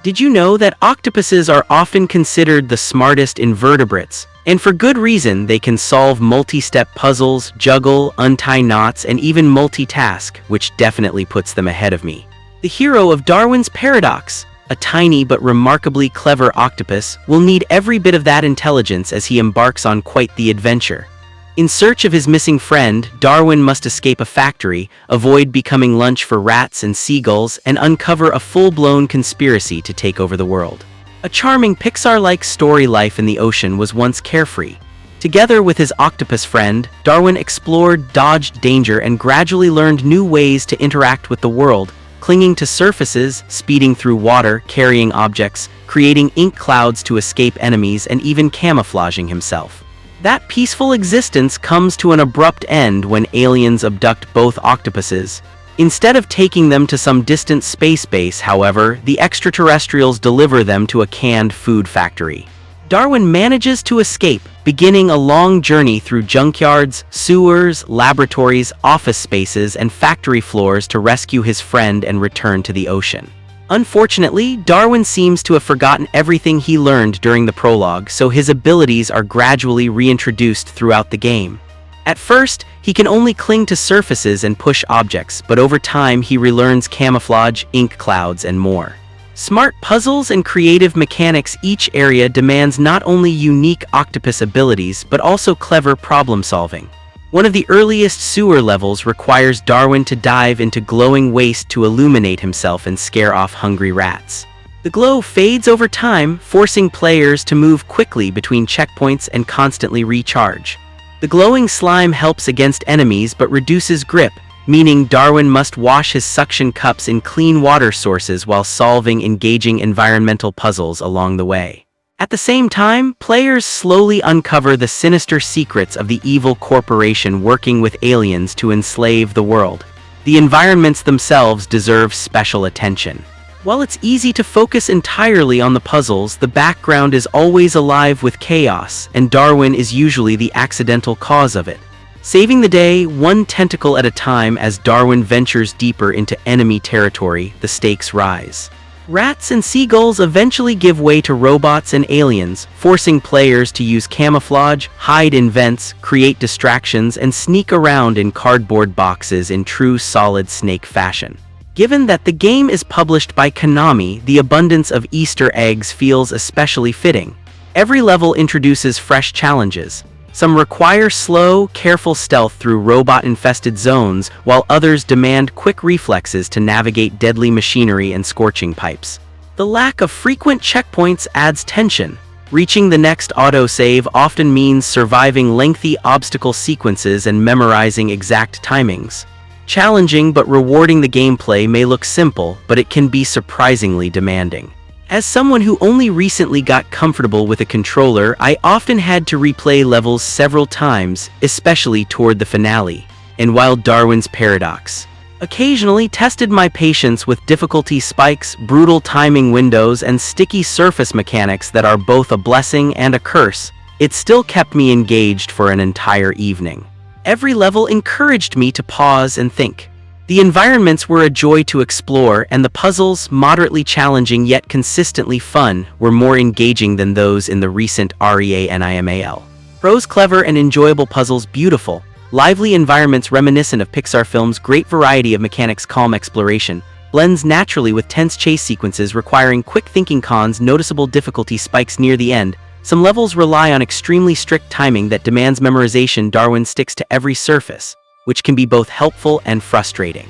Did you know that octopuses are often considered the smartest invertebrates? And for good reason. They can solve multi-step puzzles, juggle, untie knots, and even multitask, which definitely puts them ahead of me. The hero of Darwin's paradox, a tiny but remarkably clever octopus, will need every bit of that intelligence as he embarks on quite the adventure. In search of his missing friend, Darwin must escape a factory, avoid becoming lunch for rats and seagulls, and uncover a full-blown conspiracy to take over the world. A charming Pixar-like story. Life in the ocean was once carefree. Together with his octopus friend, Darwin explored, dodged danger, and gradually learned new ways to interact with the world, clinging to surfaces, speeding through water, carrying objects, creating ink clouds to escape enemies, and even camouflaging himself. That peaceful existence comes to an abrupt end when aliens abduct both octopuses. Instead of taking them to some distant space base, however, the extraterrestrials deliver them to a canned food factory. Darwin manages to escape, beginning a long journey through junkyards, sewers, laboratories, office spaces, and factory floors to rescue his friend and return to the ocean. Unfortunately, Darwin seems to have forgotten everything he learned during the prologue, so his abilities are gradually reintroduced throughout the game. At first, he can only cling to surfaces and push objects, but over time he relearns camouflage, ink clouds, and more. Smart puzzles and creative mechanics. Each area demands not only unique octopus abilities, but also clever problem-solving. One of the earliest sewer levels requires Darwin to dive into glowing waste to illuminate himself and scare off hungry rats. The glow fades over time, forcing players to move quickly between checkpoints and constantly recharge. The glowing slime helps against enemies but reduces grip, meaning Darwin must wash his suction cups in clean water sources while solving engaging environmental puzzles along the way. At the same time, players slowly uncover the sinister secrets of the evil corporation working with aliens to enslave the world. The environments themselves deserve special attention. While it's easy to focus entirely on the puzzles, the background is always alive with chaos, and Darwin is usually the accidental cause of it. Saving the day one tentacle at a time. As Darwin ventures deeper into enemy territory, the stakes rise. Rats and seagulls eventually give way to robots and aliens, forcing players to use camouflage, hide in vents, create distractions, and sneak around in cardboard boxes in true Solid Snake fashion. Given that the game is published by Konami, the abundance of Easter eggs feels especially fitting. Every level introduces fresh challenges. Some require slow, careful stealth through robot-infested zones, while others demand quick reflexes to navigate deadly machinery and scorching pipes. The lack of frequent checkpoints adds tension. Reaching the next autosave often means surviving lengthy obstacle sequences and memorizing exact timings. Challenging but rewarding. The gameplay may look simple, but it can be surprisingly demanding. As someone who only recently got comfortable with a controller, I often had to replay levels several times, especially toward the finale. And while Darwin's paradox occasionally tested my patience with difficulty spikes, brutal timing windows, and sticky surface mechanics that are both a blessing and a curse, it still kept me engaged for an entire evening. Every level encouraged me to pause and think. The environments were a joy to explore, and the puzzles, moderately challenging yet consistently fun, were more engaging than those in the recent REANIMAL. Pros: clever and enjoyable puzzles, beautiful, lively environments reminiscent of Pixar films, great variety of mechanics, calm exploration, blends naturally with tense chase sequences requiring quick thinking. Cons: noticeable difficulty spikes near the end. Some levels rely on extremely strict timing that demands memorization. Darwin sticks to every surface, which can be both helpful and frustrating.